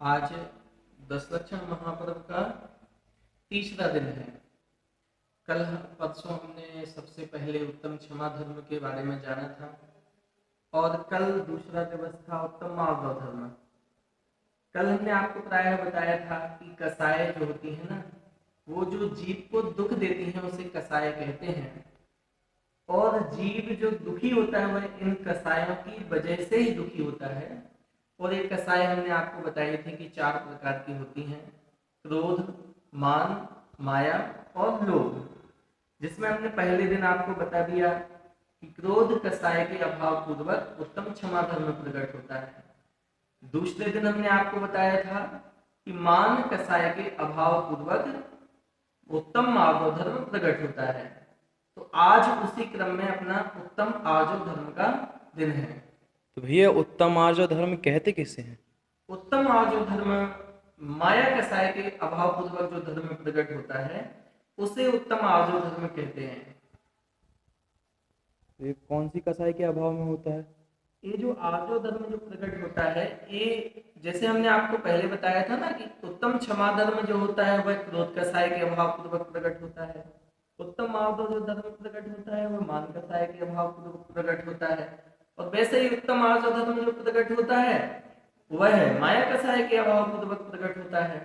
आज दशलक्षण महापर्व का तीसरा दिन है। कल परसों हमने सबसे पहले उत्तम क्षमा धर्म के बारे में जाना था और कल दूसरा दिवस था उत्तम माधव धर्म। कल हमने आपको प्रायः बताया था कि कसाय जो होती है ना, वो जो जीव को दुख देती हैं उसे कसाय कहते हैं, और जीव जो दुखी होता है वह इन कसायों की वजह से ही दुखी होता है। और एक कसाय हमने आपको बताई थी कि 4 प्रकार की होती हैं: क्रोध, मान, माया और लोभ। जिसमें हमने पहले दिन आपको बता दिया कि क्रोध कसाय के अभाव पूर्वक उत्तम क्षमा धर्म प्रकट होता है। दूसरे दिन हमने आपको बताया था कि मान कसाय के अभाव पूर्वक उत्तम माधव धर्म प्रकट होता है। तो आज उसी क्रम में अपना उत्तम आर्जव धर्म का दिन है। तो भैया उत्तम आर्य धर्म कहते किसे हैं? उत्तम आर्जव धर्म माया कसाय के अभाव पूर्वक जो धर्म प्रकट होता है उसे उत्तम आर्जव धर्म कहते हैं। ये कौन सी कसाई के अभाव में होता है? ये जो आर्जव धर्म जो प्रकट होता है, ये जैसे हमने आपको पहले बताया था ना कि उत्तम क्षमा धर्म जो होता है वह क्रोध कसाय के अभाव पूर्वक प्रकट होता है। उत्तम आर्जव जो धर्म प्रकट होता है वह मान कसाय के अभाव पूर्वक प्रकट होता है। और वैसे ही उत्तम आर्जव धर्म जो प्रकट होता है वह माया कसाय के अभाव पूर्वक प्रकट होता है।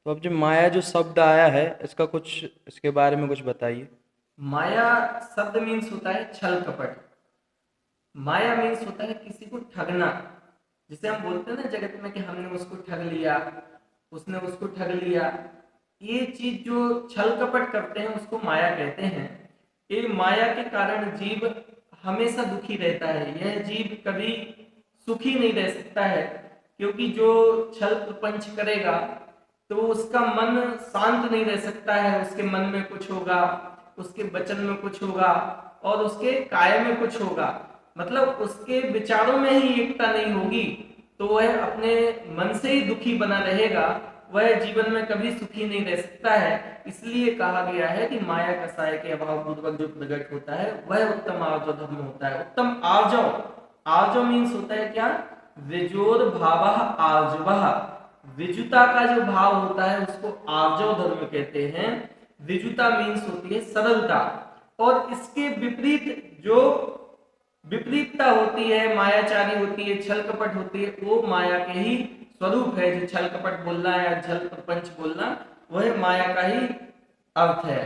तो अब जो माया जो शब्द आया है इसका कुछ इसके बारे में कुछ बताइए। माया शब्द मीन्स होता है छल कपट। माया मीन्स होता है किसी को ठगना। जिसे हम बोलते हैं ना जगत में कि हमने उसको ठग लिया, उसने उसको ठग लिया। ये चीज जो छल कपट करते हैं उसको माया कहते हैं। ये माया के कारण जीव हमेशा दुखी रहता है। यह जीव कभी सुखी नहीं रह सकता है, क्योंकि जो छल प्रपंच करेगा तो उसका मन शांत नहीं रह सकता है। उसके मन में कुछ होगा, उसके वचन में कुछ होगा और उसके काय में कुछ होगा। मतलब उसके विचारों में ही एकता नहीं होगी तो वह अपने मन से ही दुखी बना रहेगा। वह जीवन में कभी सुखी नहीं रह सकता है। इसलिए कहा गया है कि माया कसाय के अभाव पूर्वक जो प्रकट होता है वह उत्तम आर्जव धर्म होता है। उत्तम आर्जव, आर्जव मीन्स होता है क्या? विजोर भाव आर्जव। विजुता का जो भाव होता है उसको आर्जव धर्म कहते हैं। विजुता मीन्स होती है सरलता, और इसके विपरीत जो विपरीतता होती है, मायाचारी होती है, छल कपट होती है, वो माया के ही स्वरूप है। जो छल कपट बोलना या छल प्रपंच बोलना वह माया का ही अर्थ है।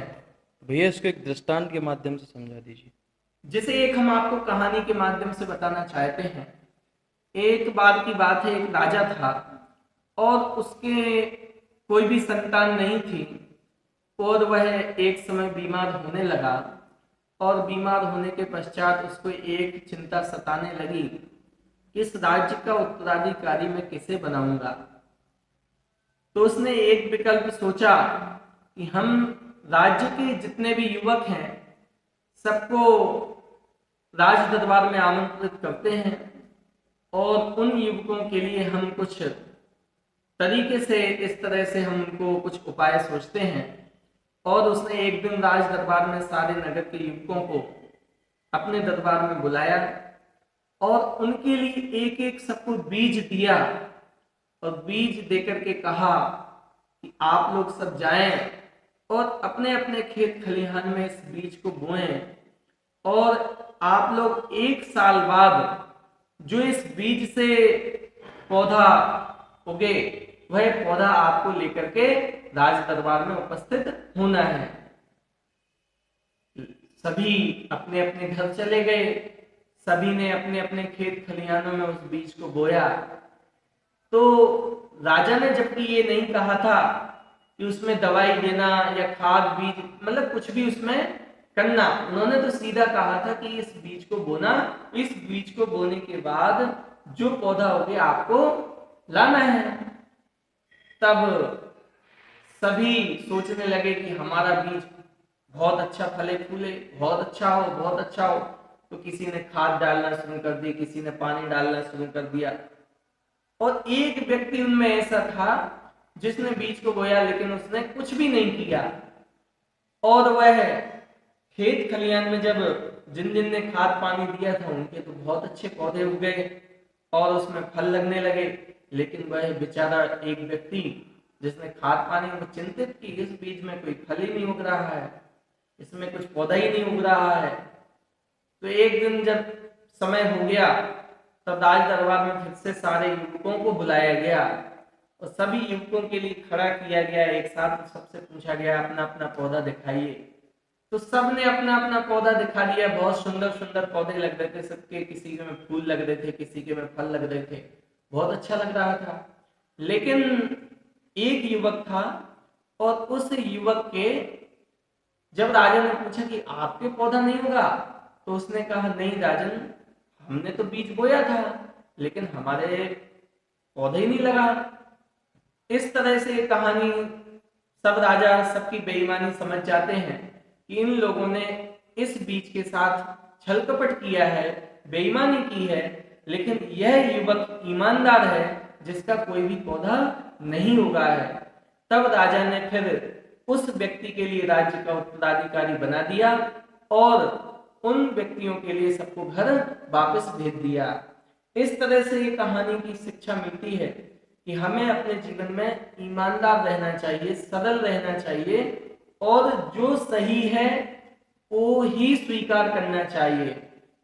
भैया इसको एक दृष्टांत के माध्यम से समझा दीजिए। जैसे एक हम आपको कहानी के माध्यम से बताना चाहते हैं। एक बार की बात है, एक राजा था और उसके कोई भी संतान नहीं थी, और वह एक समय बीमार होने लगा। और बीमार होने के पश्चात उसको एक चिंता सताने लगी कि इस राज्य का उत्तराधिकारी मैं किसे बनाऊंगा। तो उसने एक विकल्प सोचा कि हम राज्य के जितने भी युवक हैं सबको राज दरबार में आमंत्रित करते हैं और उन युवकों के लिए हम कुछ तरीके से, इस तरह से हम उनको कुछ उपाय सोचते हैं। और उसने एक दिन राज दरबार में सारे नगर के युवकों को अपने दरबार में बुलाया और उनके लिए एक एक सबको बीज दिया, और बीज देकर के कहा कि आप लोग सब जाएं और अपने अपने खेत खलिहान में इस बीज को बोएं, और आप लोग 1 साल बाद जो इस बीज से पौधा उगे वह पौधा आपको लेकर के राज दरबार में उपस्थित होना है। सभी अपने अपने घर चले गए। सभी ने अपने अपने खेत खलिहानों में उस बीज को बोया। तो राजा ने जबकि ये नहीं कहा था कि उसमें दवाई देना या खाद बीज, मतलब कुछ भी उसमें करना, उन्होंने तो सीधा कहा था कि इस बीज को बोना, इस बीज को बोने के बाद जो पौधा हो गया आपको लाना है। तब सभी सोचने लगे कि हमारा बीज बहुत अच्छा फले फूले, बहुत अच्छा हो, बहुत अच्छा हो। तो किसी ने खाद डालना शुरू कर दी, किसी ने पानी डालना शुरू कर दिया। और एक व्यक्ति उनमें ऐसा था जिसने बीज को बोया लेकिन उसने कुछ भी नहीं किया। और वह खेत खलिहान में जब जिन जिन ने खाद पानी दिया था उनके तो बहुत अच्छे पौधे उग गए और उसमें फल लगने लगे। लेकिन वह बेचारा एक व्यक्ति जिसने खाद पानी को चिंतित की, इस बीज में कोई फल ही नहीं उग रहा है, इसमें कुछ पौधा ही नहीं उग रहा है। तो एक दिन जब समय हो गया तब राज दरबार में फिर से सारे युवकों को बुलाया गया और सभी युवकों के लिए खड़ा किया गया, एक साथ सबसे पूछा गया अपना अपना पौधा दिखाइए। तो सबने अपना अपना पौधा दिखा दिया। बहुत सुंदर सुंदर पौधे लग रहे थे सबके, किसी के में फूल लग रहे थे, किसी के में फल लग रहे थे, बहुत अच्छा लग रहा था। लेकिन एक युवक था और उस युवक के जब राजा ने पूछा कि आपके पौधा नहीं होगा, तो उसने कहा नहीं राजन, हमने तो बीज बोया था लेकिन हमारे पौधे ही नहीं लगा। इस तरह से कहानी सब राजा सबकी बेईमानी समझ जाते हैं कि इन लोगों ने इस बीज के साथ छल कपट किया है, बेईमानी की है, लेकिन यह युवक ईमानदार है जिसका कोई भी पौधा नहीं उगा है। तब राजा ने फिर उस व्यक्ति के लिए राज्य का उत्तराधिकारी बना दिया और उन व्यक्तियों के लिए सबको घर वापस भेज दिया। इस तरह से ये कहानी की शिक्षा मिलती है कि हमें अपने जीवन में ईमानदार रहना चाहिए, सरल रहना चाहिए और जो सही है वो ही स्वीकार करना चाहिए।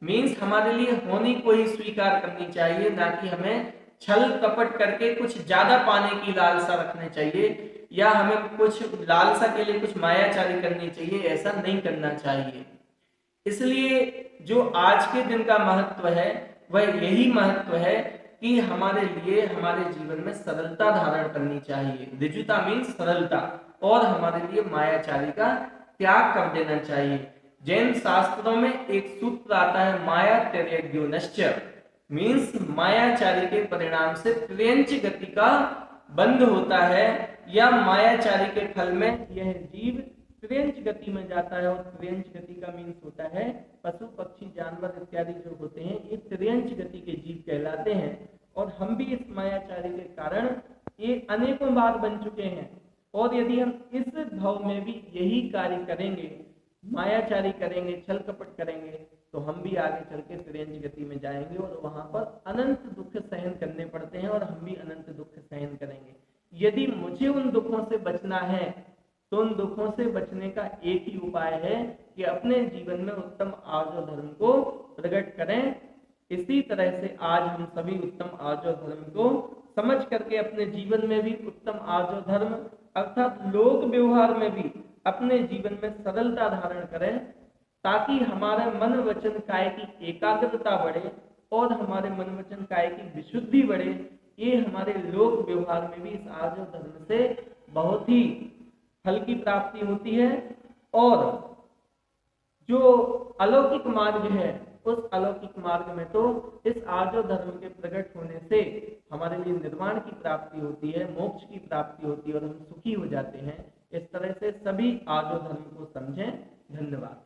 मीन्स हमारे लिए होनी को ही स्वीकार करनी चाहिए, ना कि हमें छल कपट करके कुछ ज्यादा पाने की लालसा रखनी चाहिए या हमें कुछ लालसा के लिए कुछ मायाचारी करनी चाहिए, ऐसा नहीं करना चाहिए। इसलिए जो आज के दिन का महत्व है वह यही महत्व है कि हमारे लिए हमारे जीवन में सरलता धारण करनी चाहिए। ऋजुता मीन्स सरलता, और हमारे लिए मायाचारी का त्याग कर देना चाहिए। जैन शास्त्रों में एक सूत्र आता है माया त्यज्योनश्च, मीन्स मायाचारी के परिणाम से त्र्यंच गति का बंध होता है, या मायाचारी के फल में यह जीव त्र्यंच गति में जाता है। और त्र्यंच गति का मीन्स होता है पशु पक्षी जानवर इत्यादि जो होते हैं ये त्र्यंच गति के जीव कहलाते हैं। और हम भी इस मायाचारी के कारण ये अनेकों बार बन चुके हैं, और यदि हम इस भाव में भी यही कार्य करेंगे, मायाचारी करेंगे, छल कपट करेंगे, तो हम भी आगे चल के त्र्यंच गति में जाएंगे और वहां पर अनंत दुख सहन करने पड़ते हैं और हम भी अनंत दुख सहन करेंगे। यदि मुझे उन दुखों से बचना है तो उन दुखों से बचने का एक ही उपाय है कि अपने जीवन में उत्तम आर्य धर्म को प्रकट करें। इसी तरह से आज हम सभी उत्तम आर्य धर्म को समझ करके अपने जीवन में भी उत्तम आर्य धर्म अर्थात लोक व्यवहार में भी अपने जीवन में सरलता धारण करें, ताकि हमारे मन वचन काय की एकाग्रता बढ़े और हमारे मन वचन काय की विशुद्धि बढ़े। ये हमारे लोक व्यवहार में भी इस आर्य धर्म से बहुत ही फल की प्राप्ति होती है। और जो अलौकिक मार्ग है उस अलौकिक मार्ग में तो इस आर्य धर्म के प्रकट होने से हमारे लिए निर्वाण की प्राप्ति होती है, मोक्ष की प्राप्ति होती है और हम सुखी हो जाते हैं। इस तरह से सभी आर्य धर्म को समझें। धन्यवाद।